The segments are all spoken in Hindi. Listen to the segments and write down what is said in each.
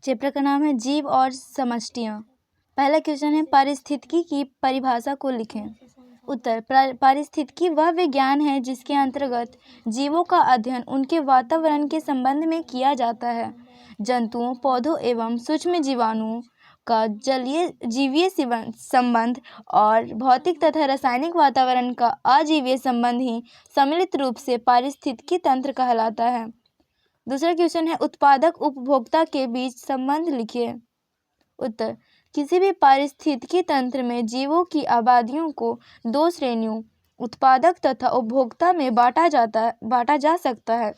चैप्टर का नाम है जीव और समष्टियाँ। पहला क्वेश्चन है, पारिस्थितिकी की परिभाषा को लिखें। उत्तर, पारिस्थितिकी वह विज्ञान है जिसके अंतर्गत जीवों का अध्ययन उनके वातावरण के संबंध में किया जाता है। जंतुओं, पौधों एवं सूक्ष्म जीवाणुओं का जलीय जीवीय संबंध और भौतिक तथा रासायनिक वातावरण का अजीवीय संबंध ही सम्मिलित रूप से पारिस्थितिकी तंत्र कहलाता है। दूसरा क्वेश्चन है, उत्पादक उपभोक्ता के बीच संबंध लिखिए। उत्तर, किसी भी पारिस्थितिकी तंत्र में जीवों की आबादियों को दो श्रेणियों उत्पादक तथा उपभोक्ता में बांटा जा सकता है।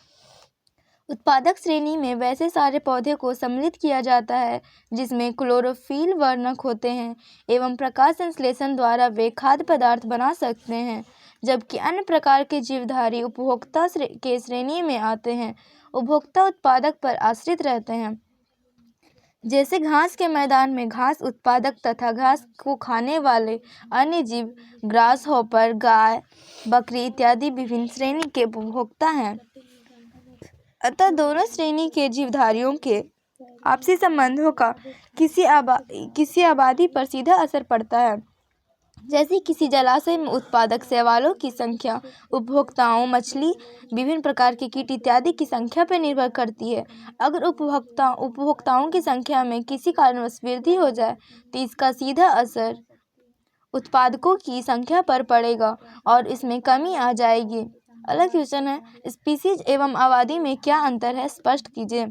उत्पादक श्रेणी में वैसे सारे पौधे को सम्मिलित किया जाता है जिसमें क्लोरोफिल वर्णक होते हैं एवं प्रकाश संश्लेषण द्वारा वे खाद्य पदार्थ बना सकते हैं, जबकि अन्य प्रकार के जीवधारी उपभोक्ता के श्रेणी में आते हैं। उपभोक्ता उत्पादक पर आश्रित रहते हैं। जैसे घास के मैदान में घास उत्पादक तथा घास को खाने वाले अन्य जीव ग्रास हॉपर, गाय, बकरी इत्यादि विभिन्न श्रेणी के उपभोक्ता हैं। अतः दोनों श्रेणी के जीवधारियों के आपसी संबंधों का किसी आबादी पर सीधा असर पड़ता है। जैसे किसी जलाशय में उत्पादक शैवालों की संख्या उपभोक्ताओं, मछली, विभिन्न प्रकार के कीट इत्यादि की संख्या पर निर्भर करती है। अगर उपभोक्ताओं की संख्या में किसी कारणवश वृद्धि हो जाए तो इसका सीधा असर उत्पादकों की संख्या पर पड़ेगा और इसमें कमी आ जाएगी। अगला क्वेश्चन है, स्पीसीज एवं आबादी में क्या अंतर है, स्पष्ट कीजिए।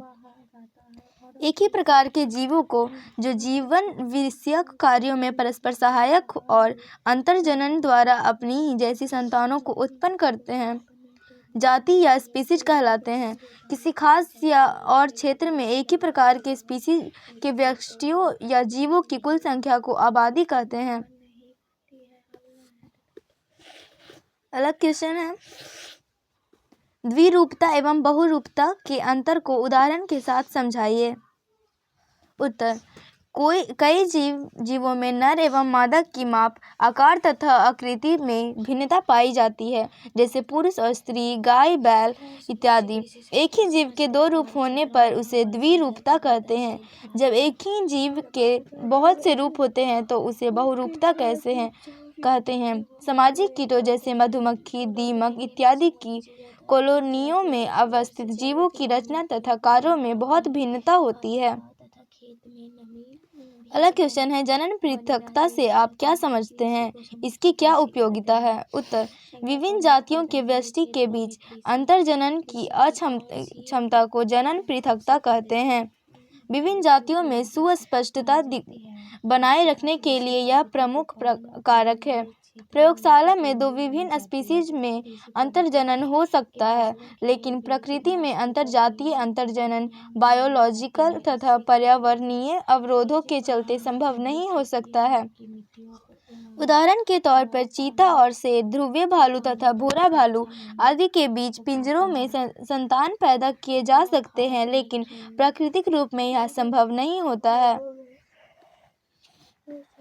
एक ही प्रकार के जीवों को जो जीवन विषयक कार्यों में परस्पर सहायक और अंतर्जनन द्वारा अपनी ही जैसी संतानों को उत्पन्न करते हैं, जाति या स्पीसीज कहलाते हैं। किसी खास या और क्षेत्र में एक ही प्रकार के स्पीसीज के व्यक्तियों या जीवों की कुल संख्या को आबादी कहते हैं। अगला क्वेश्चन है, द्विरूपता एवं बहुरूपता के अंतर को उदाहरण के साथ समझाइए। उत्तर, कई जीवों में नर एवं मादा की माप, आकार तथा आकृति में भिन्नता पाई जाती है, जैसे पुरुष और स्त्री, गाय, बैल इत्यादि। एक ही जीव के दो रूप होने पर उसे द्विरूपता कहते हैं। जब एक ही जीव के बहुत से रूप होते हैं तो उसे बहुरूपता कहते हैं। सामाजिक कीटों जैसे मधुमक्खी, दीमक इत्यादि की कॉलोनियों में अवस्थित जीवों की रचना तथा कार्यों में बहुत भिन्नता होती है। अगला क्वेश्चन है, जनन पृथकता से आप क्या समझते हैं, इसकी क्या उपयोगिता है। उत्तर, विभिन्न जातियों के व्यष्टि के बीच अंतर्जनन की अक्षमता को जनन पृथकता कहते हैं। विभिन्न जातियों में सुस्पष्टता बनाए रखने के लिए यह प्रमुख कारक है। प्रयोगशाला में दो विभिन्न स्पीसीज में अंतर्जनन हो सकता है, लेकिन प्रकृति में अंतरजातीय अंतर्जनन बायोलॉजिकल तथा पर्यावरणीय अवरोधों के चलते संभव नहीं हो सकता है। उदाहरण के तौर पर चीता और शेर, ध्रुवीय भालू तथा भूरा भालू आदि के बीच पिंजरों में संतान पैदा किए जा सकते हैं, लेकिन प्राकृतिक रूप में यह संभव नहीं होता है।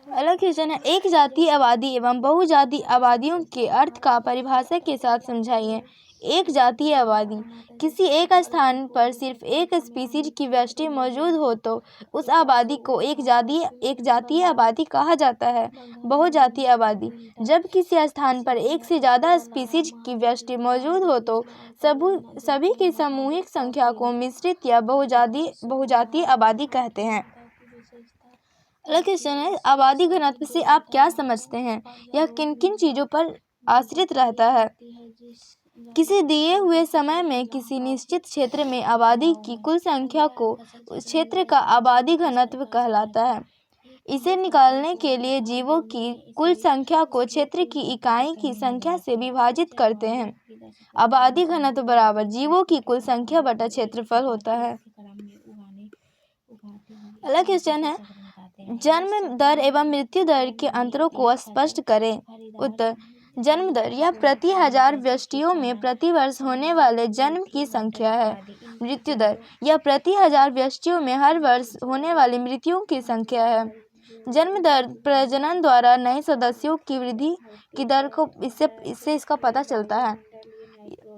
अगला क्वेश्चन है, एक जातीय आबादी एवं बहुजातीय आबादियों के अर्थ का परिभाषा के साथ समझाइए। एक जातीय आबादी, किसी एक स्थान पर सिर्फ एक स्पीसीज की व्यष्टि मौजूद हो तो उस आबादी को एक जातीय आबादी कहा जाता है। बहुजातीय आबादी, जब किसी स्थान पर एक से ज़्यादा स्पीसीज की व्यष्टि मौजूद हो तो सभी की सामूहिक संख्या को मिश्रित या बहुजातीय आबादी कहते हैं। अगला क्वेश्चन है, आबादी घनत्व से आप क्या समझते हैं, यह किन किन चीज़ों पर आश्रित रहता है। किसी दिए हुए समय में किसी निश्चित क्षेत्र में आबादी की कुल संख्या को उस क्षेत्र का आबादी घनत्व कहलाता है। इसे निकालने के लिए जीवों की कुल संख्या को क्षेत्र की इकाई की संख्या से विभाजित करते हैं। आबादी घनत्व बराबर जीवों की कुल संख्या बटा क्षेत्रफल होता है। अगला क्वेश्चन है, जन्म दर एवं मृत्यु दर के अंतरों को स्पष्ट करें। उत्तर, जन्म दर यह प्रति 1000 व्यष्टियों में प्रति वर्ष होने वाले जन्म की संख्या है। मृत्यु दर यह प्रति 1000 व्यष्टियों में हर वर्ष होने वाली मृत्युओं की संख्या है। जन्म दर प्रजनन द्वारा नए सदस्यों की वृद्धि की दर को इससे इसका पता चलता है।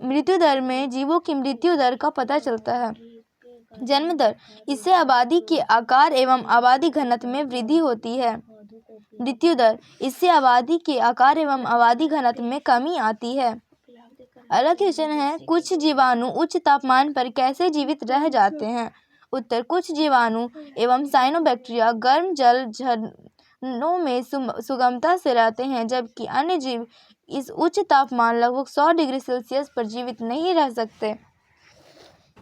मृत्यु दर में जीवों की मृत्यु दर का पता चलता है। जन्म दर, इससे आबादी के आकार एवं आबादी घनत्व में वृद्धि होती है। मृत्यु दर, इससे आबादी के आकार एवं आबादी घनत्व में कमी आती है। अगला क्वेश्चन है, कुछ जीवाणु उच्च तापमान पर कैसे जीवित रह जाते हैं? उत्तर, कुछ जीवाणु एवं साइनोबैक्टीरिया गर्म जल झरनों में सुगमता से रहते हैं, जबकि अन्य जीव इस उच्च तापमान लगभग 100 डिग्री सेल्सियस पर जीवित नहीं रह सकते।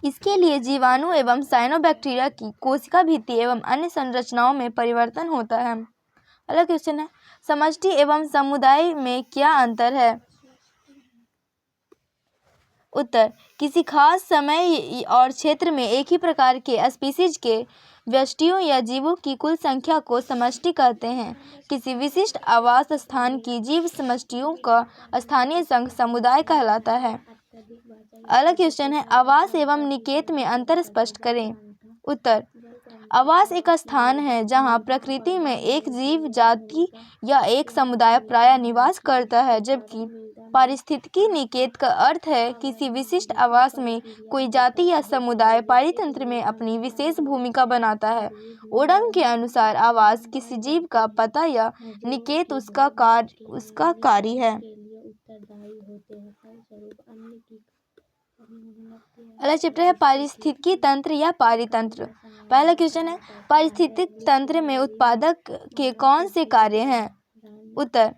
इसके लिए जीवाणु एवं साइनोबैक्टीरिया की कोशिका भित्ति एवं अन्य संरचनाओं में परिवर्तन होता है। अगला क्वेश्चन है, समष्टि एवं समुदाय में क्या अंतर है? उत्तर, किसी खास समय और क्षेत्र में एक ही प्रकार के स्पीशीज के व्यष्टियों या जीवों की कुल संख्या को समष्टि कहते हैं। किसी विशिष्ट आवास स्थान की जीव समष्टियों का स्थानीय संघ समुदाय कहलाता है। अगला क्वेश्चन है, आवास एवं निकेत में अंतर स्पष्ट करें। उत्तर, आवास एक स्थान है जहां प्रकृति में एक जीव जाति या एक समुदाय प्रायः निवास करता है, जबकि पारिस्थितिकी निकेत का अर्थ है किसी विशिष्ट आवास में कोई जाति या समुदाय पारितंत्र में अपनी विशेष भूमिका बनाता है। ओडम के अनुसार आवास किसी जीव का पता या निकेत उसका कार्य है। अगला चैप्टर है पारिस्थितिकी तंत्र या पारितंत्र। पहला क्वेश्चन है, पारिस्थितिक तंत्र में उत्पादक के कौन से कार्य हैं? उत्तर,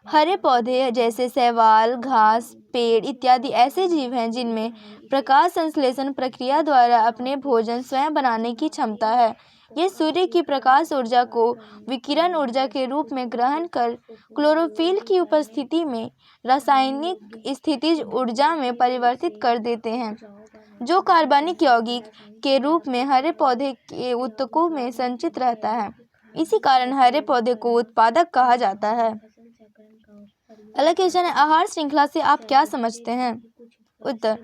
हरे पौधे जैसे शैवाल, घास, पेड़ इत्यादि ऐसे जीव हैं जिनमें प्रकाश संश्लेषण प्रक्रिया द्वारा अपने भोजन स्वयं बनाने की क्षमता है। ये सूर्य की प्रकाश ऊर्जा को विकिरण ऊर्जा के रूप में ग्रहण कर क्लोरोफिल की उपस्थिति में रासायनिक स्थितिज ऊर्जा में परिवर्तित कर देते हैं, जो कार्बनिक यौगिक के रूप में हरे पौधे के ऊतकों में संचित रहता है। इसी कारण हरे पौधे को उत्पादक कहा जाता है। अगला क्वेश्चन है, आहार श्रृंखला से आप क्या समझते हैं? उत्तर,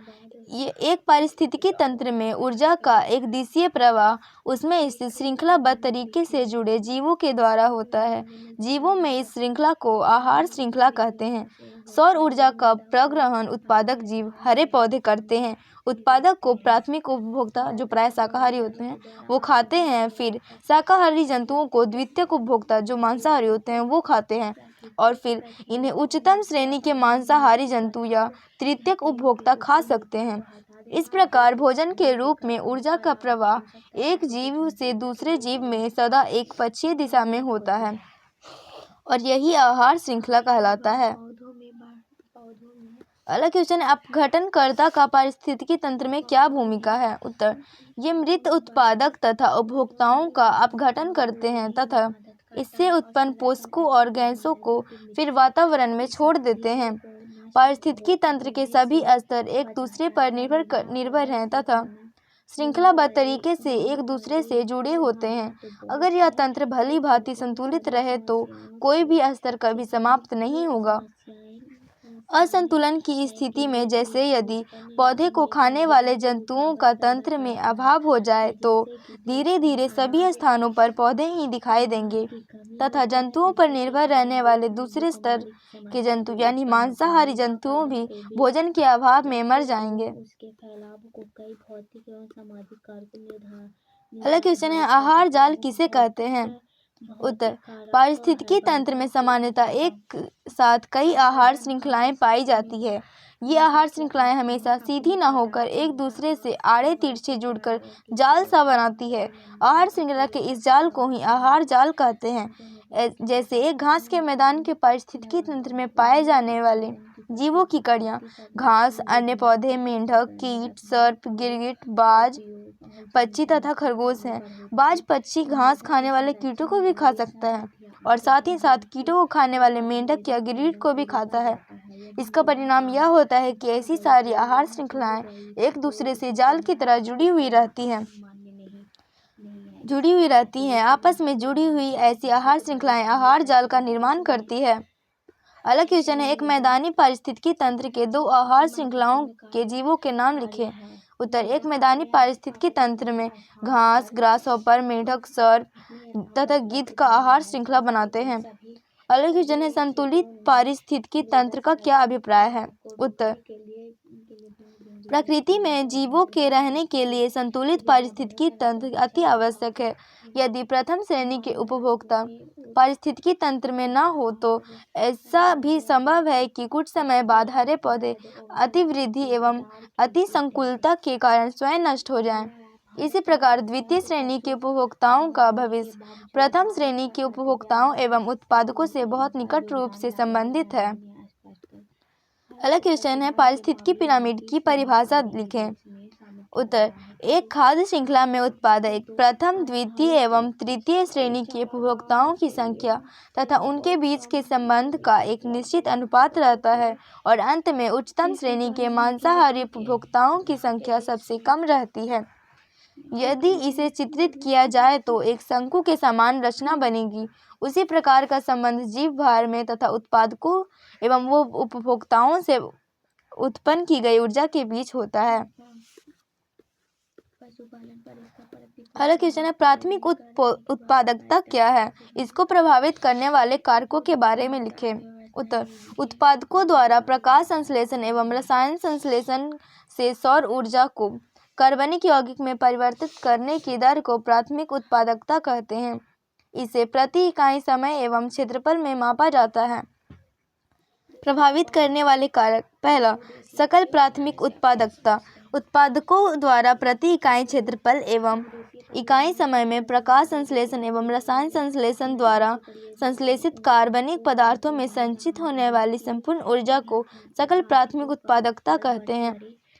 ये एक पारिस्थितिकी तंत्र में ऊर्जा का एक दिशीय प्रवाह उसमें स्थित श्रृंखलाबद्ध तरीके से जुड़े जीवों के द्वारा होता है। जीवों में इस श्रृंखला को आहार श्रृंखला कहते हैं। सौर ऊर्जा का प्रग्रहण उत्पादक जीव हरे पौधे करते हैं। उत्पादक को प्राथमिक उपभोक्ता, जो प्राय शाकाहारी होते हैं, वो खाते हैं। फिर शाकाहारी जंतुओं को द्वितीयक उपभोक्ता, जो मांसाहारी होते हैं, वो खाते हैं। और फिर इन्हें उच्चतम श्रेणी के मांसाहारी जंतु या तृतीयक उपभोक्ता खा सकते हैं। इस प्रकार भोजन के रूप में ऊर्जा का प्रवाह एक जीव से दूसरे जीव में सदा एक पक्षीय दिशा में होता है और यही आहार श्रृंखला कहलाता है। अगला क्वेश्चन है, अपघटनकर्ता का पारिस्थितिकी तंत्र में क्या भूमिका है? उत्तर, ये मृत उत्पादक तथा उपभोक्ताओं का अपघटन करते हैं तथा इससे उत्पन्न पोषकों और गैसों को फिर वातावरण में छोड़ देते हैं। पारिस्थितिकी तंत्र के सभी स्तर एक दूसरे पर निर्भर हैं तथा श्रृंखलाबद्ध तरीके से एक दूसरे से जुड़े होते हैं। अगर यह तंत्र भली भांति संतुलित रहे तो कोई भी स्तर कभी समाप्त नहीं होगा। असंतुलन की स्थिति में, जैसे यदि पौधे को खाने वाले जंतुओं का तंत्र में अभाव हो जाए, तो धीरे धीरे सभी स्थानों पर पौधे ही दिखाई देंगे तथा जंतुओं पर निर्भर रहने वाले दूसरे स्तर के जंतु यानी मांसाहारी जंतुओं भी भोजन के अभाव में मर जाएंगे। अगला क्वेश्चन है, आहार जाल किसे कहते हैं? उत्तर, पारिस्थितिकी तंत्र में सामान्यतः एक साथ कई आहार श्रृंखलाएं पाई जाती है। ये आहार श्रृंखलाएं हमेशा सीधी न होकर एक दूसरे से आड़े तिरछे जुड़कर जाल सा बनाती है। आहार श्रृंखला के इस जाल को ही आहार जाल कहते हैं। जैसे एक घास के मैदान के पारिस्थितिकी तंत्र में पाए जाने वाले जीवों की कड़ियाँ, घास, अन्य पौधे, मेंढक, कीट, सर्प, गिरगिट, बाज, पक्षी तथा खरगोश हैं। बाज पक्षी घास खाने वाले कीटों को भी खा सकता है और साथ ही साथ कीटों को खाने वाले मेंढक या गिरगिट को भी खाता है। इसका परिणाम यह होता है कि ऐसी सारी आहार श्रृंखलाएं एक दूसरे से जाल की तरह जुड़ी हुई रहती हैं। आपस में जुड़ी हुई ऐसी आहार श्रृंखलाएं आहार जाल का निर्माण करती है। अगला क्वेश्चन है, एक मैदानी पारिस्थितिकी तंत्र के दो आहार श्रृंखलाओं के जीवों के नाम लिखें। उत्तर, एक मैदानी पारिस्थितिकी तंत्र में घास, ग्रासहॉपर, मेंढक, सर्प तथा गिद्ध का आहार श्रृंखला बनाते हैं। अगला क्वेश्चन है, संतुलित पारिस्थितिकी तंत्र का क्या अभिप्राय है? उत्तर, प्रकृति में जीवों के रहने के लिए संतुलित पारिस्थितिकी तंत्र अति आवश्यक है। यदि प्रथम श्रेणी के उपभोक्ता पारिस्थितिकी तंत्र में न हो तो ऐसा भी संभव है कि कुछ समय बाद हरे पौधे अतिवृद्धि एवं अतिसंकुलता के कारण स्वयं नष्ट हो जाएं। इसी प्रकार द्वितीय श्रेणी के उपभोक्ताओं का भविष्य प्रथम श्रेणी के उपभोक्ताओं एवं उत्पादकों से बहुत निकट रूप से संबंधित है। अगला क्वेश्चन है, पारिस्थितिकी पिरामिड की परिभाषा लिखें। उत्तर, एक खाद्य श्रृंखला में उत्पादक प्रथम, द्वितीय एवं तृतीय श्रेणी के उपभोक्ताओं की संख्या तथा उनके बीच के संबंध का एक निश्चित अनुपात रहता है और अंत में उच्चतम श्रेणी के मांसाहारी उपभोक्ताओं की संख्या सबसे कम रहती है। यदि इसे चित्रित किया जाए तो एक शंकु के समान रचना बनेगी। उसी प्रकार का संबंध जीव भार में तथा उत्पादकों एवं वो उपभोक्ताओं से उत्पन्न की गई ऊर्जा के बीच होता है। अगला क्वेश्चन है, प्राथमिक उत्पादकता क्या है? इसको प्रभावित करने वाले कारकों के बारे में लिखें। उत्तर, उत्पादकों द्वारा प्रकाश संश्लेषण एवं रसायन संश्लेषण से सौर ऊर्जा को कार्बनिक यौगिक में परिवर्तित करने की दर को प्राथमिक उत्पादकता कहते हैं। इसे प्रति इकाई समय एवं क्षेत्रफल में मापा जाता है। प्रभावित करने वाले कारक, पहला, सकल प्राथमिक उत्पादकता। उत्पादकों द्वारा प्रति इकाई क्षेत्रफल एवं इकाई समय में प्रकाश संश्लेषण एवं रसायन संश्लेषण द्वारा संश्लेषित कार्बनिक पदार्थों में संचित होने वाली संपूर्ण ऊर्जा को सकल प्राथमिक उत्पादकता कहते हैं।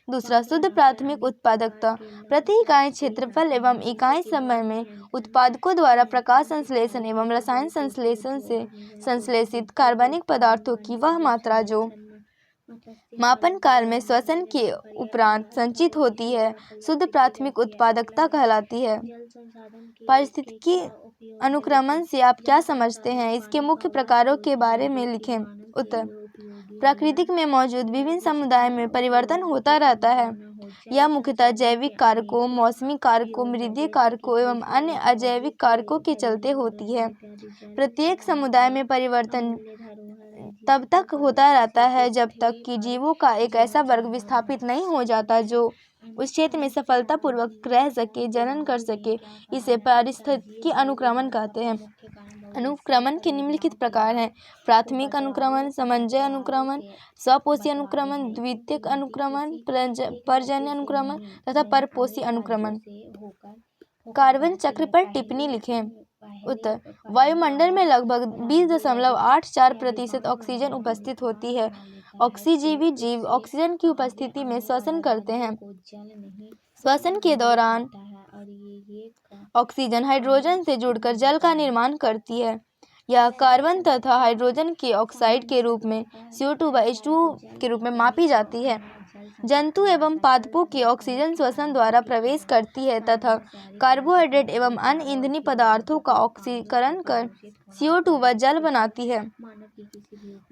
दूसरा, शुद्ध प्राथमिक उत्पादकता। प्रति इकाई क्षेत्रफल एवं इकाई समय में उत्पादकों द्वारा प्रकाश संश्लेषण एवं रसायन संश्लेषण से संश्लेषित कार्बनिक पदार्थों की वह मात्रा जो मापन काल में श्वसन के उपरांत संचित होती है, शुद्ध प्राथमिक उत्पादकता कहलाती है। पारिस्थितिकी अनुक्रमण से आप क्या समझते हैं? इसके मुख्य प्रकारों के बारे में लिखें। उत्तर, प्रकृति में मौजूद विभिन्न समुदाय में परिवर्तन होता रहता है। यह मुख्यतः जैविक कारकों, मौसमी कारकों, मृदीय कारकों एवं अन्य अजैविक कारकों के चलते होती है। प्रत्येक समुदाय में परिवर्तन तब तक होता रहता है जब तक कि जीवों का एक ऐसा वर्ग विस्थापित नहीं हो जाता जो उस क्षेत्र में सफलतापूर्वक रह सके, जनन कर सके। इसे पारिस्थितिकी अनुक्रमण कहते हैं। अनुक्रमण के निम्नलिखित प्रकार हैं: प्राथमिक अनुक्रमण, समंजय अनुक्रमण, स्वपोषी अनुक्रमण, द्वितीयक अनुक्रमण, पर्जन्य अनुक्रमण तथा परपोषी अनुक्रमण। कार्बन चक्र पर टिप्पणी लिखें। उत्तर, वायुमंडल में लगभग 20.84% ऑक्सीजन उपस्थित होती है। ऑक्सीजीवी जीव ऑक्सीजन की उपस्थिति में श्वसन करते हैं। श्वसन के दौरान ऑक्सीजन हाइड्रोजन से जुड़कर जल का निर्माण करती है। यह कार्बन तथा हाइड्रोजन के ऑक्साइड के रूप में CO2/H2O के रूप में मापी जाती है। जंतु एवं पादपों की ऑक्सीजन श्वसन द्वारा प्रवेश करती है तथा कार्बोहाइड्रेट एवं अन्य ईंधनी पदार्थों का ऑक्सीकरण कर CO2 व जल बनाती है।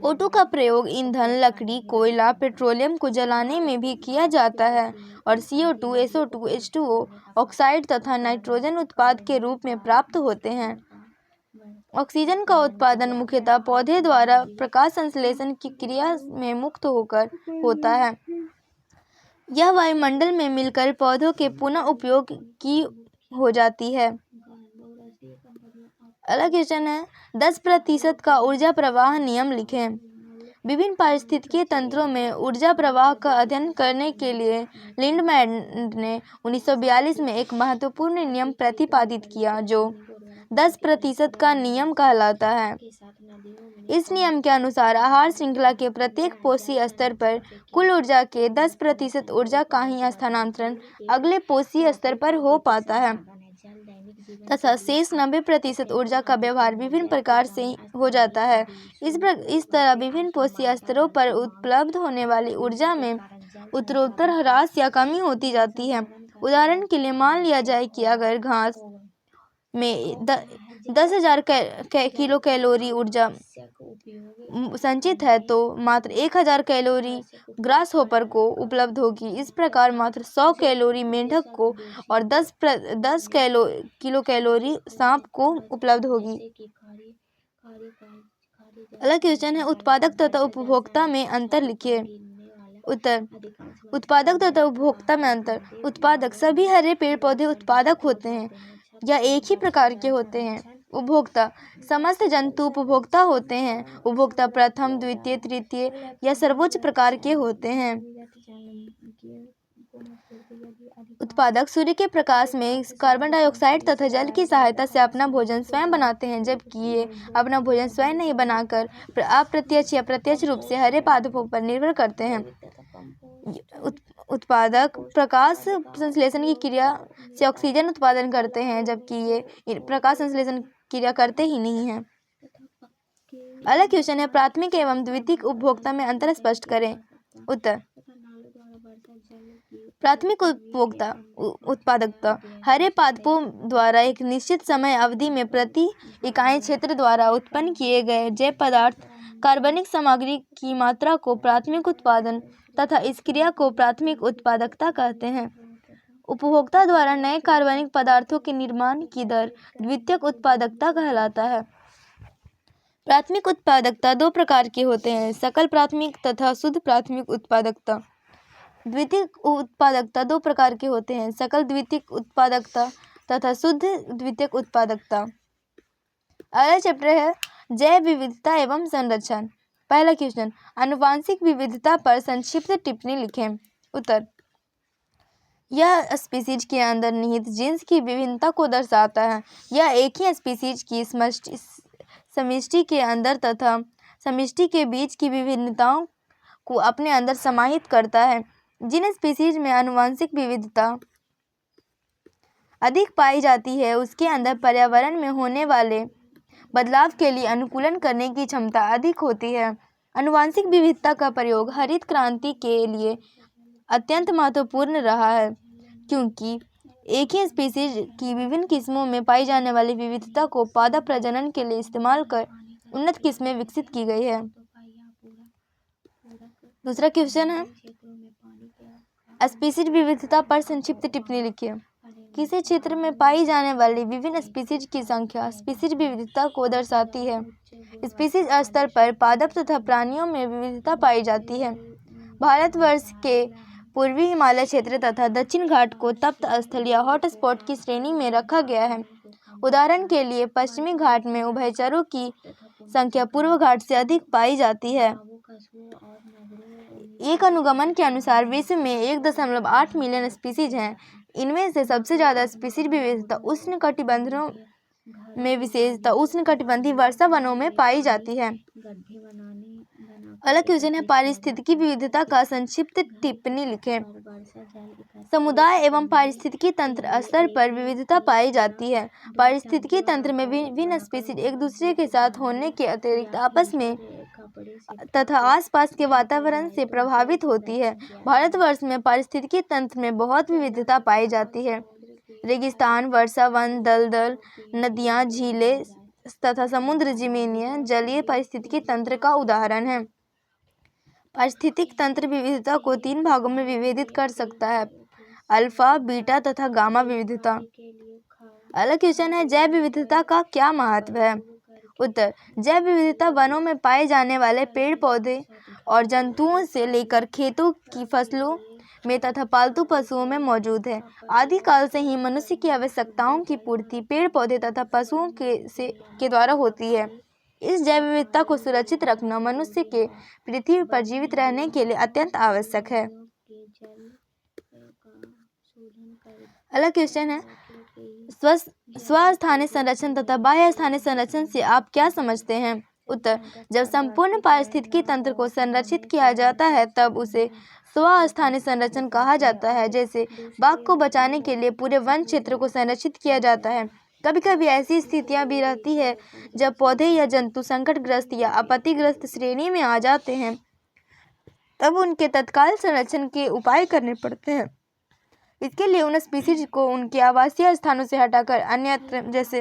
O2 का प्रयोग ईंधन, लकड़ी, कोयला, पेट्रोलियम को जलाने में भी किया जाता है और CO2, SO2, H2O ऑक्साइड तथा नाइट्रोजन उत्पाद के रूप में प्राप्त होते हैं। ऑक्सीजन का उत्पादन मुख्यतः पौधे द्वारा प्रकाश संश्लेषण की क्रिया में मुक्त होकर होता है। यह वायुमंडल में मिलकर पौधों के पुनः उपयोग की हो जाती है। अगला क्वेश्चन है, 10% का ऊर्जा प्रवाह नियम लिखें। विभिन्न पारिस्थितिकीय तंत्रों में ऊर्जा प्रवाह का अध्ययन करने के लिए लिंडमैन ने 1942 में एक महत्वपूर्ण नियम प्रतिपादित किया जो 10% का नियम कहलाता है। इस नियम के अनुसार आहार श्रृंखला के प्रत्येक पोषी स्तर पर कुल ऊर्जा के 10% ऊर्जा का ही स्थानांतरण अगले पोषी स्तर पर हो पाता है तथा शेष 90% ऊर्जा का व्यवहार विभिन्न प्रकार से हो जाता है। इस तरह विभिन्न पोषी स्तरों पर उपलब्ध होने वाली ऊर्जा में उत्तरोत्तर ह्रास या कमी होती जाती है। उदाहरण के लिए मान लिया जाए कि अगर घास में 10,000 किलो कैलोरी ऊर्जा संचित है तो मात्र 1,000 कैलोरी ग्रास होपर को उपलब्ध होगी। इस प्रकार मात्र 100 कैलोरी मेंढक को और 10 किलो कैलोरी सांप को उपलब्ध होगी। अगला क्वेश्चन है, उत्पादक तथा उपभोक्ता में अंतर लिखिए। उत्तर, उत्पादक तथा उपभोक्ता में अंतर। उत्पादक सभी हरे पेड़ पौधे उत्पादक होते हैं या एक ही प्रकार के होते हैं। उपभोक्ता समस्त जंतु उपभोक्ता होते हैं। उपभोक्ता प्रथम, द्वितीय, तृतीय या सर्वोच्च प्रकार के होते हैं। उत्पादक सूर्य के प्रकाश में कार्बन डाइऑक्साइड तथा जल की सहायता से अपना भोजन स्वयं बनाते हैं, जबकि ये अपना भोजन स्वयं नहीं बनाकर अप्रत्यक्ष या प्रत्यक्ष रूप से हरे पादपों पर निर्भर करते हैं। उत्पादक प्रकाश संश्लेषण की क्रिया से ऑक्सीजन उत्पादन करते हैं, जबकि ये प्रकाश संश्लेषण क्रिया करते ही नहीं हैं। अगला क्वेश्चन है, प्राथमिक एवं द्वितीयक उपभोक्ता में अंतर स्पष्ट करें। उत्तर, प्राथमिक उपभोक्ता उत्पादकता हरे पादपों द्वारा एक निश्चित समय अवधि में प्रति इकाई क्षेत्र द्वारा उत्पन्न किए गए जैव पदार्थ कार्बनिक सामग्री की मात्रा को प्राथमिक उत्पादन तथा इस क्रिया को प्राथमिक उत्पादकता कहते हैं। उपभोक्ता द्वारा नए कार्बनिक पदार्थों के निर्माण की दर द्वितीयक उत्पादकता कहलाता है। प्राथमिक उत्पादकता दो प्रकार के होते हैं, सकल प्राथमिक तथा शुद्ध प्राथमिक उत्पादकता। द्वितीयक उत्पादकता दो प्रकार के होते हैं, सकल द्वितीयक उत्पादकता तथा शुद्ध द्वितीयक उत्पादकता। अगला चैप्टर है जैव विविधता एवं संरक्षण। पहला क्वेश्चन, आनुवांशिक विविधता पर संक्षिप्त टिप्पणी लिखें। उत्तर, यह स्पीसीज के अंदर निहित जीन्स की विभिन्नता को दर्शाता है। यह एक ही स्पीसीज की समष्टि के अंदर तथा समष्टि के बीच की विभिन्नताओं को अपने अंदर समाहित करता है। जिन स्पीसीज में आनुवांशिक विविधता अधिक पाई जाती है, उसके अंदर पर्यावरण में होने वाले बदलाव के लिए अनुकूलन करने की क्षमता अधिक होती है। आनुवांशिक विविधता का प्रयोग हरित क्रांति के लिए अत्यंत महत्वपूर्ण रहा है, क्योंकि एक ही स्पीसीज की विभिन्न किस्मों में पाई जाने वाली विविधता को पादप प्रजनन के लिए इस्तेमाल कर उन्नत किस्में विकसित की गई है। दूसरा क्वेश्चन है, स्पीसीज विविधता पर संक्षिप्त टिप्पणी लिखिए। किसी क्षेत्र में पाई जाने वाली विभिन्न स्पीसीज की संख्या स्पीसीज विविधता को दर्शाती है। स्पीसीज स्तर पर पादप तथा प्राणियों में विविधता पाई जाती है। भारतवर्ष के पूर्वी हिमालय क्षेत्र तथा दक्षिण घाट को तप्त स्थल या हॉटस्पॉट की श्रेणी में रखा गया है। उदाहरण के लिए पश्चिमी घाट में उभयचरों की संख्या पूर्व घाट से अधिक पाई जाती है। एक अनुगमन के अनुसार विश्व में 1.8 मिलियन स्पीसीज हैं। इनमें से सबसे ज़्यादा स्पीसीज विविधता उष्णकटिबंधों में विशेषतः उष्णकटिबंधीय वर्षा वनों में पाई जाती है। अगला क्वेश्चन है, पारिस्थितिकी विविधता का संक्षिप्त टिप्पणी लिखें। समुदाय एवं पारिस्थितिकी तंत्र स्तर पर विविधता पाई जाती है। पारिस्थितिकी तंत्र में विभिन्न स्पीसीज एक दूसरे के साथ होने के अतिरिक्त आपस में तथा आसपास के वातावरण से प्रभावित होती है। भारतवर्ष में पारिस्थितिकी तंत्र में बहुत विविधता पाई जाती है। रेगिस्तान, वर्षा वन, दलदल, नदियाँ, झीलें तथा समुद्र जमीनियाँ जलीय पारिस्थितिकी तंत्र का उदाहरण है। पारिस्थितिक तंत्र विविधता को 3 भागों में विभेदित कर सकता है, अल्फा, बीटा तथा गामा विविधता। अगला क्वेश्चन है, जैव विविधता का क्या महत्व है। उत्तर, जैव विविधता वनों में पाए जाने वाले पेड़ पौधे और जंतुओं से लेकर खेतों की फसलों में तथा पालतू पशुओं में मौजूद है। आदिकाल से ही मनुष्य की आवश्यकताओं की पूर्ति पेड़ पौधे तथा पशुओं के द्वारा होती है। इस जैव विविधता को सुरक्षित रखना मनुष्य के पृथ्वी पर जीवित रहने के लिए अत्यंत आवश्यक है। अगला क्वेश्चन है, स्वस्थानीय संरक्षण तथा बाह्य स्थानीय संरक्षण से आप क्या समझते हैं। उत्तर, जब संपूर्ण पारिस्थितिकी तंत्र को संरक्षित किया जाता है तब उसे स्वस्थानीय संरक्षण कहा जाता है। जैसे बाघ को बचाने के लिए पूरे वन क्षेत्र को संरक्षित किया जाता है। कभी कभी ऐसी स्थितियां भी रहती है जब पौधे या जंतु संकटग्रस्त या आपत्तिग्रस्त श्रेणी में आ जाते हैं, तब उनके तत्काल संरक्षण के उपाय करने पड़ते हैं। इसके लिए उन स्पीसीज को उनके आवासीय स्थानों से हटाकर अन्यत्र जैसे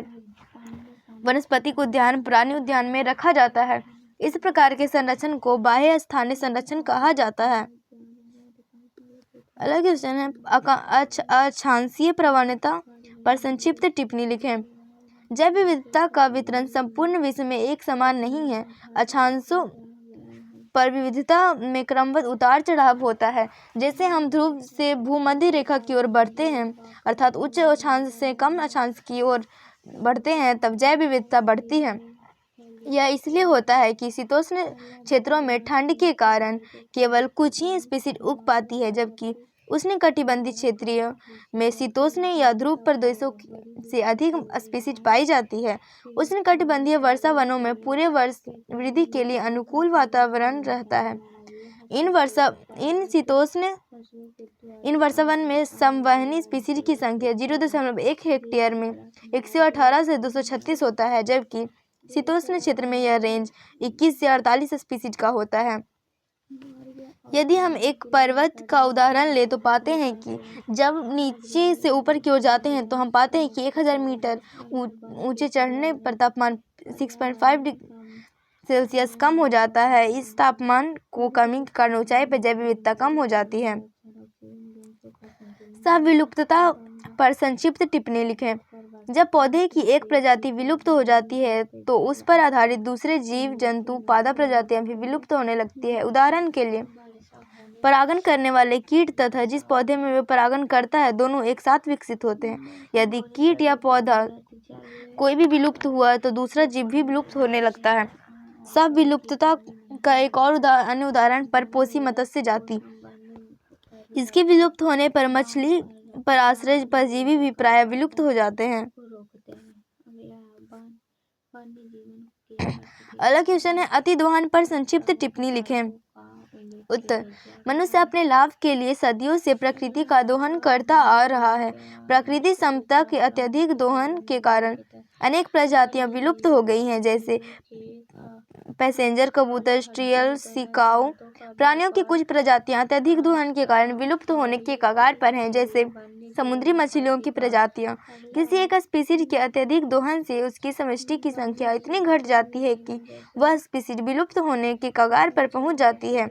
वनस्पति उद्यान, प्राणी उद्यान में रखा जाता है। इस प्रकार के संरक्षण को बाह्य स्थानीय संरक्षण कहा जाता है। अगला क्वेश्चन है, अक्षांशीय प्रवणता पर संक्षिप्त टिप्पणी लिखें। जैव विविधता का वितरण संपूर्ण विश्व में एक समान नहीं है। अक्षांशों पर विविधता में क्रमबद्ध उतार चढ़ाव होता है। जैसे हम ध्रुव से भूमध्य रेखा की ओर बढ़ते हैं, अर्थात उच्च अक्षांश से कम अक्षांश की ओर बढ़ते हैं, तब जैव विविधता बढ़ती है। यह इसलिए होता है कि शीतोष्ण क्षेत्रों में ठंड के कारण केवल कुछ ही स्पीशीज उग पाती है, जबकि उष्णकटिबंधीय क्षेत्रीय में शीतोष्ण या ध्रुव प्रदेशों से अधिक स्पीशीज पाई जाती है। उष्णकटिबंधीय वर्षा वनों में पूरे वर्ष वृद्धि के लिए अनुकूल वातावरण रहता है। इन वर्षावन में संवहनी स्पीशीज की संख्या 0.1 हेक्टेयर में 118 से 236 होता है, जबकि शीतोष्ण क्षेत्र में यह रेंज 21 से 48 स्पीशीज का होता है। यदि हम एक पर्वत का उदाहरण ले तो पाते हैं कि जब नीचे से ऊपर की ओर जाते हैं तो हम पाते हैं कि 1000 मीटर ऊंचे चढ़ने पर तापमान 6.5 डिग्री सेल्सियस कम हो जाता है। इस तापमान को कमी के कारण ऊंचाई पर जैव विविधता कम हो जाती है। सह-विलुप्तता पर संक्षिप्त टिप्पणी लिखें। जब पौधे की एक प्रजाति विलुप्त हो जाती है तो उस पर आधारित दूसरे जीव जंतु पादप प्रजातियां भी विलुप्त होने लगती है। उदाहरण के लिए परागण करने वाले कीट तथा जिस पौधे में वे परागण करता है, दोनों एक साथ विकसित होते हैं। यदि कीट या पौधा कोई भी विलुप्त हुआ तो दूसरा जीव भी विलुप्त होने लगता है। सब विलुप्तता का एक और अन्य उदाहरण परपोषी मत्स्य जाति। इसके विलुप्त होने पर मछली पर आश्रय परजीवी भी प्रायः विलुप्त हो जाते हैं। अगला क्वेश्चन है, अतिदोहन पर संक्षिप्त टिप्पणी लिखें। उत्तर, मनुष्य अपने लाभ के लिए सदियों से प्रकृति का दोहन करता आ रहा है। प्रकृति समता के अत्यधिक दोहन के कारण अनेक प्रजातियां विलुप्त हो गई हैं, जैसे पैसेंजर कबूतर, स्ट्रियल सिकाऊ। प्राणियों की कुछ प्रजातियां अत्यधिक दोहन के कारण विलुप्त होने के कगार पर हैं, जैसे समुद्री मछलियों की प्रजातियां। किसी एक स्पीशीज के अत्यधिक दोहन से उसकी समष्टि की संख्या इतनी घट जाती है कि वह स्पीशीज विलुप्त होने के कगार पर पहुंच जाती है।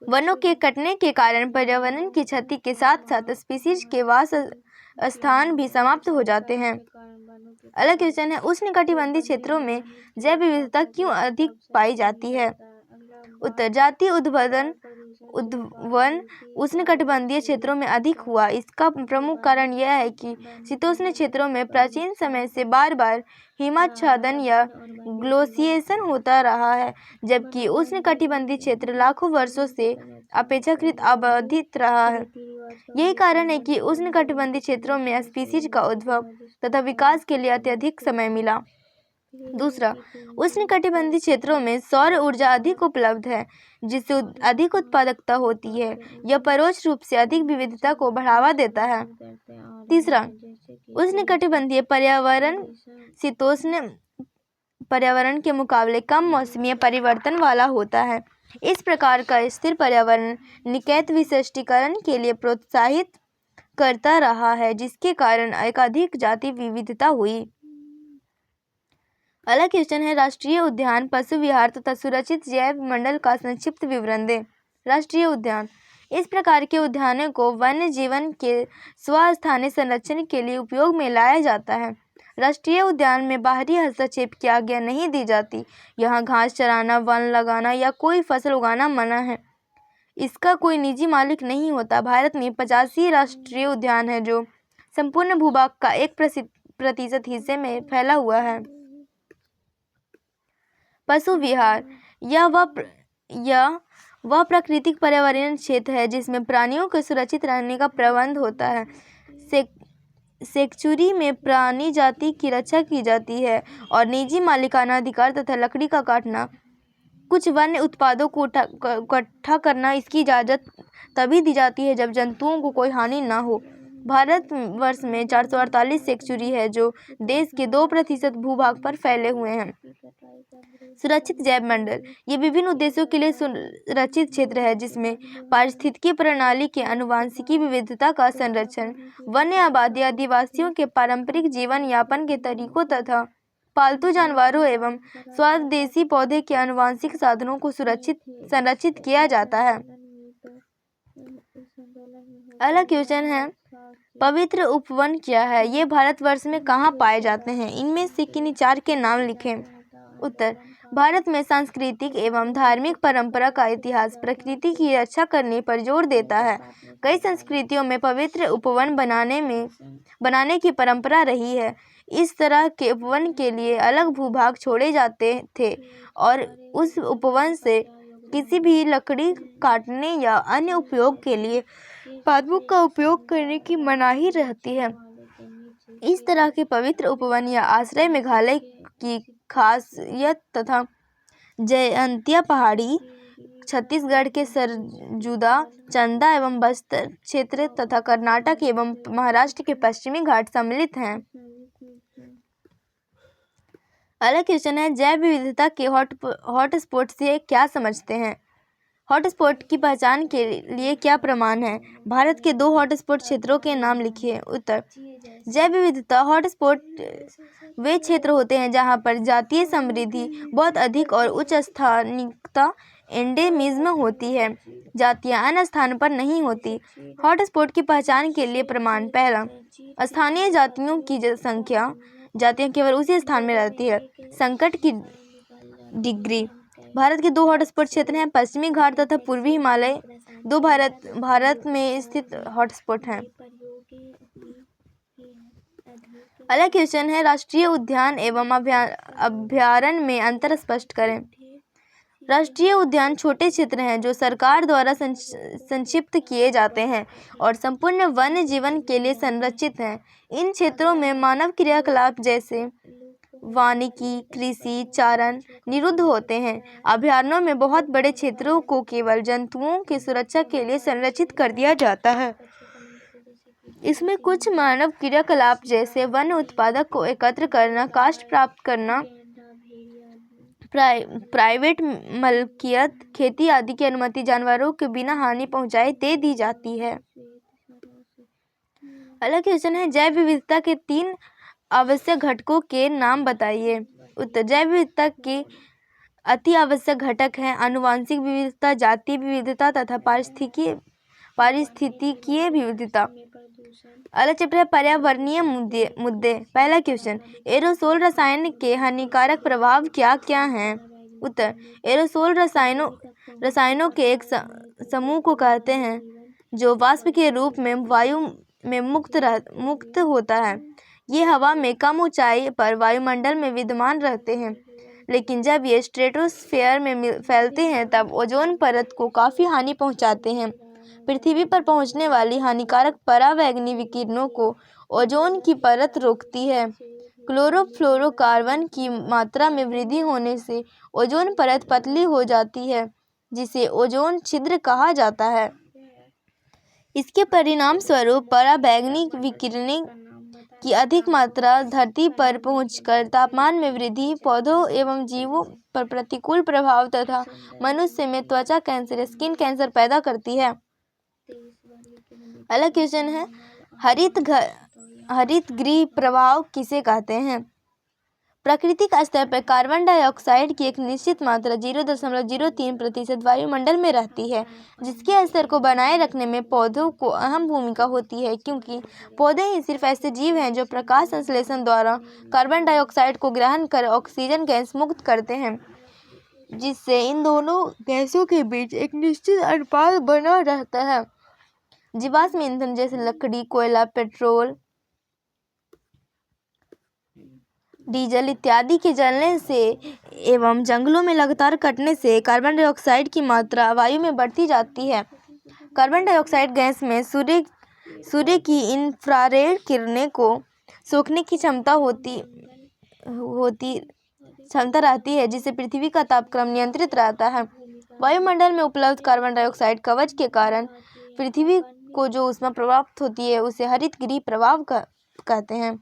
वनों के कटने के कारण पर्यावरण की क्षति के साथ साथ स्पीशीज के वास स्थान भी समाप्त हो जाते हैं। अगला क्वेश्चन है, उष्णकटिबंधीय क्षेत्रों में जैव विविधता क्यों अधिक पाई जाती है? उत्तर, जातीय उद्भवन उष्णकटिबंधीय क्षेत्रों में अधिक हुआ। इसका प्रमुख कारण यह है कि शीतोष्ण क्षेत्रों में प्राचीन समय से बार बार हिमाच्छादन या ग्लेशिएशन होता रहा है, जबकि उष्णकटिबंधीय क्षेत्र लाखों वर्षों से अपेक्षाकृत अबाधित रहा है। यही कारण है कि उष्णकटिबंधीय क्षेत्रों में स्पीशीज का उद्भव तथा विकास के लिए अत्यधिक समय मिला। दूसरा, उष्णकटिबंधीय क्षेत्रों में सौर ऊर्जा अधिक उपलब्ध है, जिससे अधिक उत्पादकता होती है। यह परोक्ष रूप से अधिक विविधता को बढ़ावा देता है। तीसरा, उष्णकटिबंधीय पर्यावरण शीतोष्ण पर्यावरण के मुकाबले कम मौसमीय परिवर्तन वाला होता है। इस प्रकार का स्थिर पर्यावरण निकैत विशिष्टीकरण के लिए प्रोत्साहित करता रहा है, जिसके कारण एक अधिक जाति विविधता हुई। अगला क्वेश्चन है, राष्ट्रीय उद्यान, पशु विहार तथा सुरक्षित जैव मंडल का संक्षिप्त विवरण दें। राष्ट्रीय उद्यान, इस प्रकार के उद्यानों को वन्य जीवन के स्वस्थानीय संरक्षण के लिए उपयोग में लाया जाता है। राष्ट्रीय उद्यान में बाहरी हस्तक्षेप की आज्ञा नहीं दी जाती। यहाँ घास चराना, वन लगाना या कोई फसल उगाना मना है। इसका कोई निजी मालिक नहीं होता। भारत में 85 राष्ट्रीय उद्यान है, जो संपूर्ण भूभाग का 1% हिस्से में फैला हुआ है। पशु विहार, यह वह प्राकृतिक पर्यावरण क्षेत्र है जिसमें प्राणियों के सुरक्षित रहने का प्रबंध होता है। सेंचुरी में प्राणी जाति की रक्षा की जाती है और निजी मालिकाना अधिकार तथा लकड़ी का काटना, कुछ वन्य उत्पादों को इकट्ठा करना, इसकी इजाज़त तभी दी जाती है जब जंतुओं को कोई हानि न हो। भारत वर्ष में 448 सेंचुरी है, जो देश के 2% भूभाग पर फैले हुए हैं। सुरक्षित जैव मंडल, ये विभिन्न उद्देश्यों के लिए सुरक्षित क्षेत्र है जिसमें पारिस्थितिकी प्रणाली के आनुवंशिकी विविधता का संरक्षण, वन्य आबादी, आदिवासियों के पारंपरिक जीवन यापन के तरीकों तथा पालतू जानवरों एवं स्वदेशी पौधे के आनुवंशिक साधनों को संरक्षित किया जाता है। अगला क्वेश्चन है, पवित्र उपवन क्या है? ये भारतवर्ष में कहाँ पाए जाते हैं? इनमें से किन्हीं 4 के नाम लिखें। उत्तर, भारत में सांस्कृतिक एवं धार्मिक परंपरा का इतिहास प्रकृति की रक्षा करने पर जोर देता है। कई संस्कृतियों में पवित्र उपवन बनाने की परंपरा रही है। इस तरह के उपवन के लिए अलग भूभाग छोड़े जाते थे और उस उपवन से किसी भी लकड़ी काटने या अन्य उपयोग के लिए पादपों का उपयोग करने की मनाही रहती है। इस तरह के पवित्र उपवन या आश्रय मेघालय की खासियत तथा जयंतिया पहाड़ी, छत्तीसगढ़ के सरजुदा, चंदा एवं बस्तर क्षेत्र तथा कर्नाटक एवं महाराष्ट्र के पश्चिमी घाट सम्मिलित हैं। अगला क्वेश्चन है, जैव विविधता के हॉटस्पॉट से क्या समझते हैं? हॉटस्पॉट की पहचान के लिए क्या प्रमाण है? भारत के 2 हॉटस्पॉट क्षेत्रों के नाम लिखिए। उत्तर, जैव विविधता हॉटस्पॉट वे क्षेत्र होते हैं जहां पर जातीय समृद्धि बहुत अधिक और उच्च स्थानिकता एंडेमिज्म होती है। जातियां अन्य स्थानों पर नहीं होती। हॉटस्पॉट की पहचान के लिए प्रमाण, पहला, स्थानीय जातियों की संख्या, जातियां केवल उसी स्थान में रहती है। संकट की डिग्री, भारत के 2 हॉटस्पॉट क्षेत्र हैं, पश्चिमी घाट तथा पूर्वी हिमालय, 2 भारत में स्थित हॉटस्पॉट हैं। अगला क्वेश्चन है, राष्ट्रीय उद्यान एवं अभयारण्य में अंतर स्पष्ट करें। राष्ट्रीय उद्यान छोटे क्षेत्र हैं जो सरकार द्वारा संक्षिप्त किए जाते हैं और संपूर्ण वन्य जीवन के लिए संरक्षित हैं। इन क्षेत्रों में मानव क्रियाकलाप जैसे वानिकी, कृषि, चारण निरुद्ध होते हैं। अभयारण्यों में बहुत बड़े क्षेत्रों को केवल जंतुओं की सुरक्षा के लिए संरक्षित कर दिया जाता है। इसमें कुछ मानव क्रियाकलाप जैसे वन उत्पादक को एकत्र करना, काष्ठ प्राप्त करना, प्राइवेट मलकियत, खेती आदि की अनुमति जानवरों के बिना हानि पहुंचाए दे दी जाती है। अगला क्वेश्चन है, जैव विविधता के 3 आवश्यक घटकों के नाम बताइए। उत्तर, जैव विविधता के अति आवश्यक घटक हैं आनुवंशिक विविधता, जातीय विविधता तथा पारिस्थितिकीय विविधता। अगला चैप्टर है, पर्यावरणीय मुद्दे। पहला क्वेश्चन, एरोसोल रसायन के हानिकारक प्रभाव क्या क्या हैं? उत्तर, एरोसोल रसायनों के एक समूह को कहते हैं जो वाष्प के रूप में वायु में मुक्त होता है। ये हवा में कम ऊंचाई पर वायुमंडल में विद्यमान रहते हैं, लेकिन जब ये स्ट्रेटोस्फेयर में फैलते हैं तब ओजोन परत को काफ़ी हानि पहुंचाते हैं। पृथ्वी पर पहुंचने वाली हानिकारक पराबैंगनी विकिरणों को ओजोन की परत रोकती है। क्लोरोफ्लोरोकार्बन की मात्रा में वृद्धि होने से ओजोन परत पतली हो जाती है, जिसे ओजोन छिद्र कहा जाता है। इसके परिणाम स्वरूप पराबैंगनी विकिरण की अधिक मात्रा धरती पर पहुंचकर तापमान में वृद्धि, पौधों एवं जीवों पर प्रतिकूल प्रभाव तथा मनुष्य में त्वचा कैंसर, स्किन कैंसर पैदा करती है। अगला क्वेश्चन है, हरित गृह प्रभाव किसे कहते हैं? प्राकृतिक स्तर पर कार्बन डाइऑक्साइड की एक निश्चित मात्रा 0.03% वायुमंडल में रहती है, जिसके स्तर को बनाए रखने में पौधों को अहम भूमिका होती है, क्योंकि पौधे ही सिर्फ ऐसे जीव हैं जो प्रकाश संश्लेषण द्वारा कार्बन डाइऑक्साइड को ग्रहण कर ऑक्सीजन गैस मुक्त करते हैं, जिससे इन दोनों गैसों के बीच एक निश्चित अनुपात बना रहता है। जीवाश्म ईंधन जैसे लकड़ी, कोयला, पेट्रोल, डीजल इत्यादि के जलने से एवं जंगलों में लगातार कटने से कार्बन डाइऑक्साइड की मात्रा वायु में बढ़ती जाती है। कार्बन डाइऑक्साइड गैस में सूर्य की इंफ्रारेड किरणें को सोखने की क्षमता रहती है, जिससे पृथ्वी का तापक्रम नियंत्रित रहता है। वायुमंडल में उपलब्ध कार्बन डाइऑक्साइड कवच के कारण पृथ्वी को जो ऊष्मा प्राप्त होती है उसे हरित गृह प्रभाव कहते हैं।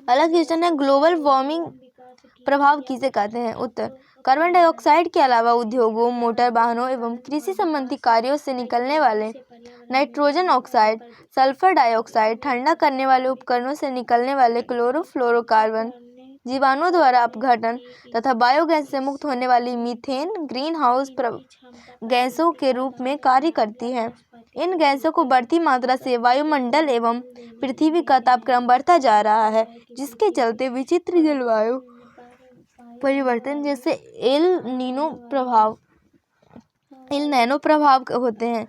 अगला क्वेश्चन है, ग्लोबल वार्मिंग प्रभाव किसे कहते हैं? उत्तर, कार्बन डाइऑक्साइड के अलावा उद्योगों, मोटर वाहनों एवं कृषि संबंधी कार्यों से निकलने वाले नाइट्रोजन ऑक्साइड, सल्फर डाइऑक्साइड, ठंडा करने वाले उपकरणों से निकलने वाले क्लोरोफ्लोरोकार्बन, जीवाणुओं द्वारा अपघटन तथा बायोगैस से मुक्त होने वाली मीथेन ग्रीन हाउस गैसों के रूप में कार्य करती है। इन गैसों को बढ़ती मात्रा से वायुमंडल एवं पृथ्वी का तापक्रम बढ़ता जा रहा है, जिसके चलते विचित्र जलवायु परिवर्तन जैसे एल नैनो प्रभाव होते हैं।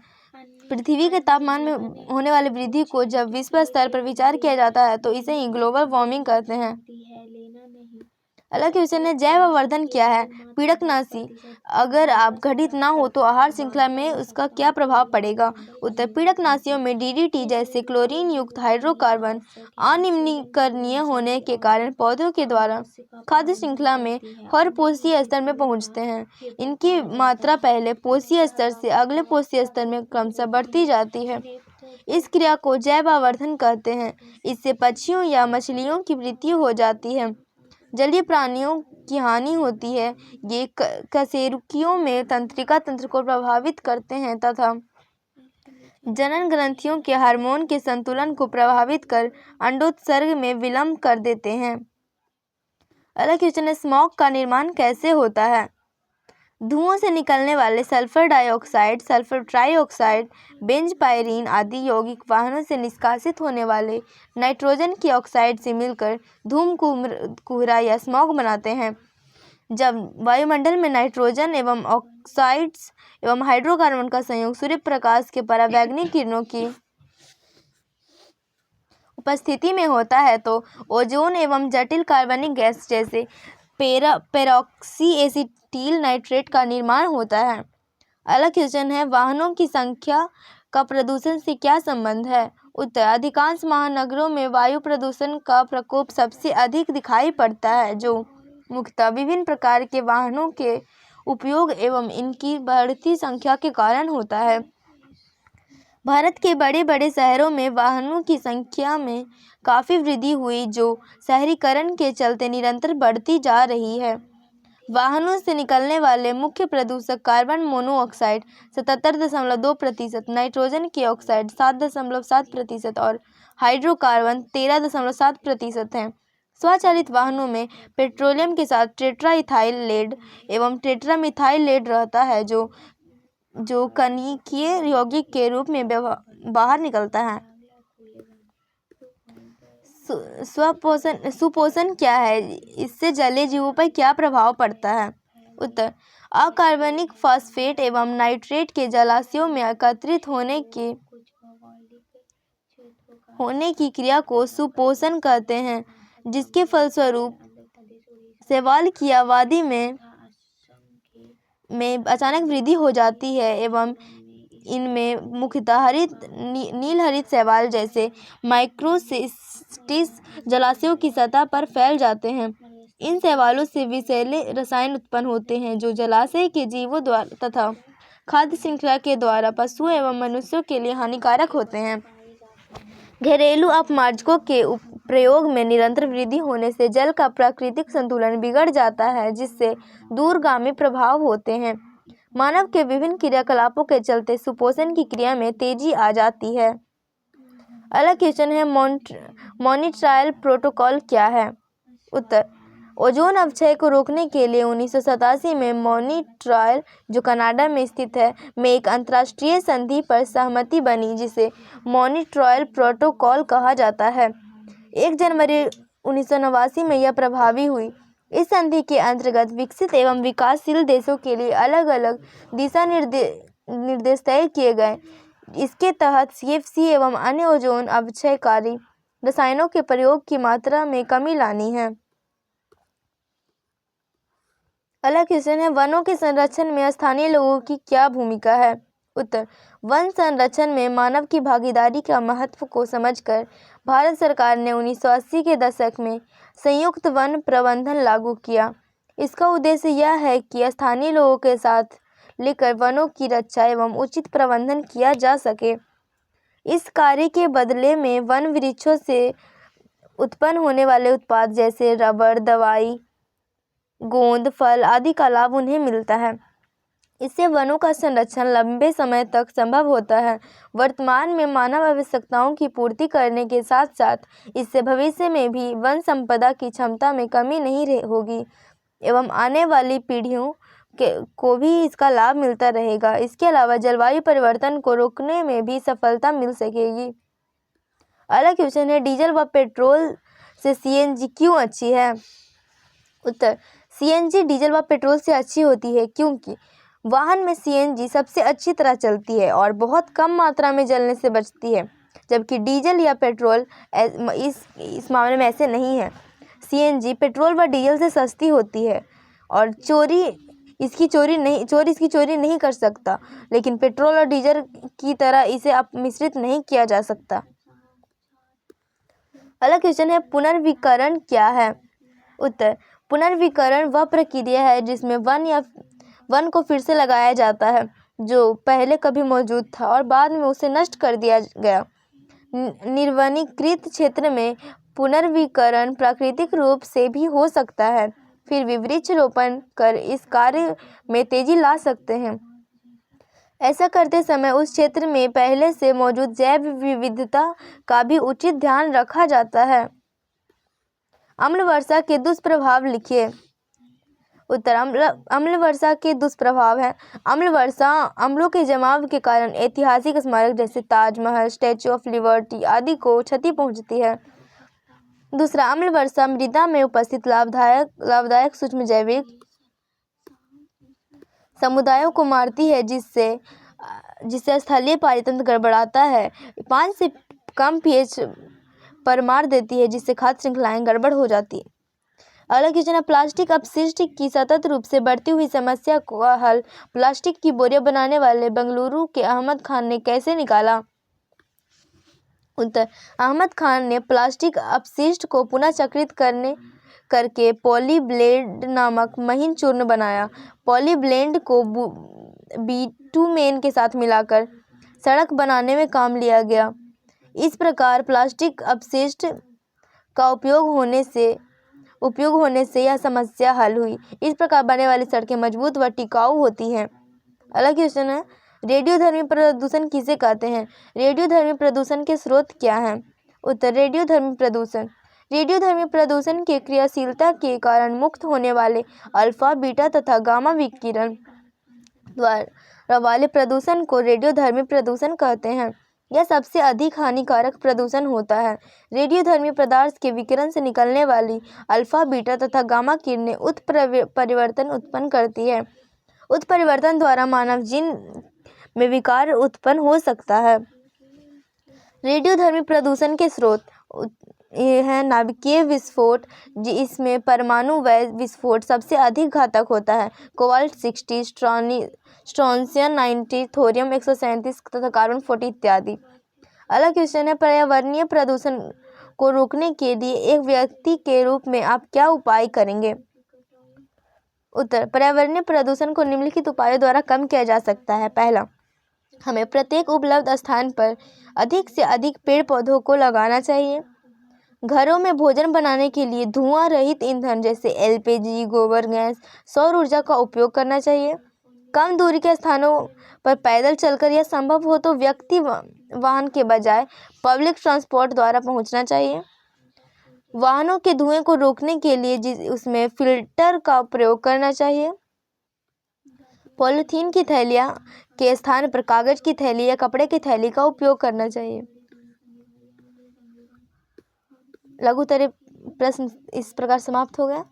पृथ्वी के तापमान में होने वाली वृद्धि को जब विश्व स्तर पर विचार किया जाता है तो इसे ही ग्लोबल वार्मिंग कहते हैं। अगला क्वेश्चन है, जैव आवर्धन क्या है? पीड़कनाशी अगर आप घटित ना हो तो आहार श्रृंखला में उसका क्या प्रभाव पड़ेगा? उत्तर, पीड़कनाशियों में डीडीटी जैसे क्लोरीन युक्त हाइड्रोकार्बन अनिम्नीकरणीय होने के कारण पौधों के द्वारा खाद्य श्रृंखला में हर पोषीय स्तर में पहुंचते हैं। इनकी मात्रा पहले पोषीय स्तर से अगले पोषीय स्तर में क्रमशः बढ़ती जाती है। इस क्रिया को जैव आवर्धन कहते हैं। इससे पक्षियों या मछलियों की मृत्यु हो जाती है, जलीय प्राणियों की हानि होती है, ये कशेरुकियों में तंत्रिका तंत्र को प्रभावित करते हैं तथा जनन ग्रंथियों के हार्मोन के संतुलन को प्रभावित कर अंडोत्सर्ग में विलंब कर देते हैं। अगला क्वेश्चन है, स्मॉग का निर्माण कैसे होता है? धुओं से निकलने वाले सल्फर डाइऑक्साइड, सल्फर ट्राइऑक्साइड, बेंजपायरीन आदि यौगिक वाहनों से निष्कासित होने वाले नाइट्रोजन की ऑक्साइड से मिलकर धूम कुहरा या स्मॉग बनाते हैं। जब वायुमंडल में नाइट्रोजन एवं ऑक्साइड्स एवं हाइड्रोकार्बन का संयोग सूर्य प्रकाश के परावैंगनिक किरणों की उपस्थिति में होता है तो ओजोन एवं जटिल कार्बनिक गैस जैसे पेरोक्सी एसिटिल नाइट्रेट का निर्माण होता है। अगला क्वेश्चन है, वाहनों की संख्या का प्रदूषण से क्या संबंध है? उत्तर, अधिकांश महानगरों में वायु प्रदूषण का प्रकोप सबसे अधिक दिखाई पड़ता है, जो मुख्यतः विभिन्न प्रकार के वाहनों के उपयोग एवं इनकी बढ़ती संख्या के कारण होता है। भारत के बड़े बड़े शहरों में वाहनों की संख्या में काफ़ी वृद्धि हुई, जो शहरीकरण के चलते निरंतर बढ़ती जा रही है। वाहनों से निकलने वाले मुख्य प्रदूषक कार्बन मोनोऑक्साइड 77.2%, नाइट्रोजन की ऑक्साइड 7.7% और हाइड्रोकार्बन 13.7% हैं। स्वचालित वाहनों में पेट्रोलियम के साथ टेट्रा इथाइल लेड एवं टेट्रा मिथाइल लेड रहता है, जो कणिकीय यौगिक के रूप में बाहर निकलता है। सुपोषण क्या है? इससे जलीय जीवों पर क्या प्रभाव पड़ता है? उत्तर, अकार्बनिक फास्फेट एवं नाइट्रेट के जलाशयों में एकत्रित होने की क्रिया को सुपोषण कहते हैं, जिसके फलस्वरूप शैवाल की आबादी में अचानक वृद्धि हो जाती है एवं इनमें मुख्यतः नील हरित शैवाल जैसे माइक्रोसिस्टिस जलाशयों की सतह पर फैल जाते हैं। इन शैवालों से विषैले रसायन उत्पन्न होते हैं, जो जलाशय के जीवों द्वारा तथा खाद्य श्रृंखला के द्वारा पशुओं एवं मनुष्यों के लिए हानिकारक होते हैं। घरेलू अपमार्जकों के प्रयोग में निरंतर वृद्धि होने से जल का प्राकृतिक संतुलन बिगड़ जाता है, जिससे दूरगामी प्रभाव होते हैं। मानव के विभिन्न क्रियाकलापों के चलते सुपोषण की क्रिया में तेजी आ जाती है। अगला क्वेश्चन है, मॉन्ट्रियल प्रोटोकॉल क्या है? उत्तर, ओजोन अपक्षय को रोकने के लिए 1987 में मॉन्ट्रियल, जो कनाडा में स्थित है, में एक अंतर्राष्ट्रीय संधि पर सहमति बनी, जिसे मॉन्ट्रियल प्रोटोकॉल कहा जाता है। 1 जनवरी 1989 में यह प्रभावी हुई। इस संधि के अंतर्गत विकसित एवं विकासशील देशों के लिए अलग अलग दिशा निर्देश तय किए गए। इसके तहत CFC एवं अन्य ओजोन अपक्षयकारी रसायनों के प्रयोग की मात्रा में कमी लानी है। अगला क्वेश्चन है, वनों के संरक्षण में स्थानीय लोगों की क्या भूमिका है? उत्तर, वन संरक्षण में मानव की भागीदारी का महत्व को समझकर भारत सरकार ने 1980 के दशक में संयुक्त वन प्रबंधन लागू किया। इसका उद्देश्य यह है कि स्थानीय लोगों के साथ लेकर वनों की रक्षा एवं उचित प्रबंधन किया जा सके। इस कार्य के बदले में वन वृक्षों से उत्पन्न होने वाले उत्पाद जैसे रबड़, दवाई, गोंद, फल आदि का लाभ उन्हें मिलता है। इससे वनों का संरक्षण लंबे समय तक संभव होता है। वर्तमान में मानव आवश्यकताओं की पूर्ति करने के साथ साथ इससे भविष्य में भी वन संपदा की क्षमता में कमी नहीं होगी एवं आने वाली पीढ़ियों को भी इसका लाभ मिलता रहेगा। इसके अलावा जलवायु परिवर्तन को रोकने में भी सफलता मिल सकेगी। अगला क्वेश्चन है, डीजल व पेट्रोल से CNG क्यों अच्छी है? उत्तर, सीएनजी डीजल व पेट्रोल से अच्छी होती है क्योंकि वाहन में सीएनजी सबसे अच्छी तरह चलती है और बहुत कम मात्रा में जलने से बचती है, जबकि डीजल या पेट्रोल इस मामले में ऐसे नहीं है। सीएनजी पेट्रोल व डीजल से सस्ती होती है और चोरी इसकी चोरी नहीं कर सकता, लेकिन पेट्रोल और डीजल की तरह इसे मिश्रित नहीं किया जा सकता। अगला क्वेश्चन है, पुनर्विकरण क्या है? उत्तर, पुनर्विकरण वह प्रक्रिया है जिसमें वन को फिर से लगाया जाता है जो पहले कभी मौजूद था और बाद में उसे नष्ट कर दिया गया। निर्वनीकृत क्षेत्र में पुनर्विकरण प्राकृतिक रूप से भी हो सकता है, फिर भी वृक्षारोपण कर इस कार्य में तेजी ला सकते हैं। ऐसा करते समय उस क्षेत्र में पहले से मौजूद जैव विविधता का भी उचित ध्यान रखा जाता है। अम्ल वर्षा के दुष्प्रभाव लिखिए। उत्तर, अम्ल वर्षा के दुष्प्रभाव है। अम्ल वर्षा अम्लों के जमाव के कारण ऐतिहासिक स्मारक जैसे ताजमहल, स्टैच्यू ऑफ लिबर्टी आदि को क्षति पहुंचती है। दूसरा, अम्ल वर्षा मृदा में उपस्थित लाभदायक सूक्ष्म जैविक समुदायों को मारती है, जिससे स्थलीय पारितंत्र गड़बड़ाता है। 5 से कम पीएच पर मार देती है, जिससे खाद्य श्रृंखलाएं गड़बड़ हो जाती है। अगला क्वेश्चन है, प्लास्टिक अपशिष्ट की सतत रूप से बढ़ती हुई समस्या का हल प्लास्टिक की बोरियां बनाने वाले बेंगलुरु के अहमद खान ने कैसे निकाला? उत्तर, अहमद खान ने प्लास्टिक अपशिष्ट को पुनः चक्रित करके पॉलीब्लेंड नामक महीन चूर्ण बनाया। पॉलीब्लेंड को बिटुमेन के साथ मिलाकर सड़क बनाने में काम लिया गया। इस प्रकार प्लास्टिक अपशिष्ट का उपयोग होने से यह समस्या हल हुई। इस प्रकार बनने वाली सड़कें मजबूत व टिकाऊ होती हैं। अगला क्वेश्चन है, रेडियोधर्मी प्रदूषण किसे कहते हैं? रेडियोधर्मी प्रदूषण के स्रोत क्या हैं? उत्तर, रेडियोधर्मी प्रदूषण के क्रियाशीलता के कारण मुक्त होने वाले अल्फा, बीटा तथा गामा विकिरण द्वारा वाले प्रदूषण को रेडियोधर्मी प्रदूषण कहते हैं। यह सबसे अधिक हानिकारक प्रदूषण होता है। रेडियोधर्मी पदार्थ के विकिरण से निकलने वाली अल्फा, बीटा तथा गामा किरणें उत्परिवर्तन उत्पन्न करती है। उत्परिवर्तन द्वारा मानव जीन में विकार उत्पन्न हो सकता है। रेडियोधर्मी प्रदूषण के स्रोत है नाभिकीय विस्फोट, इसमें परमाणु विस्फोट सबसे अधिक घातक होता है। कोबाल्ट 60, स्ट्रोंशियम 90, थोरियम 137 तथा कार्बन 40 इत्यादि। अगला क्वेश्चन है, पर्यावरणीय प्रदूषण को रोकने के लिए एक व्यक्ति के रूप में आप क्या उपाय करेंगे? उत्तर, पर्यावरणीय प्रदूषण को निम्नलिखित उपायों द्वारा कम किया जा सकता है। पहला, हमें प्रत्येक उपलब्ध स्थान पर अधिक से अधिक पेड़ पौधों को लगाना चाहिए। घरों में भोजन बनाने के लिए धुआं रहित ईंधन जैसे एलपीजी, गोबर गैस, सौर ऊर्जा का उपयोग करना चाहिए। कम दूरी के स्थानों पर पैदल चलकर या संभव हो तो व्यक्ति वाहन के बजाय पब्लिक ट्रांसपोर्ट द्वारा पहुंचना चाहिए। वाहनों के धुएं को रोकने के लिए उसमें फिल्टर का प्रयोग करना चाहिए। पॉलीथीन की थैलियाँ के स्थान पर कागज की थैली या कपड़े की थैली का उपयोग करना चाहिए। लघु उत्तरीय प्रश्न इस प्रकार समाप्त हो गया।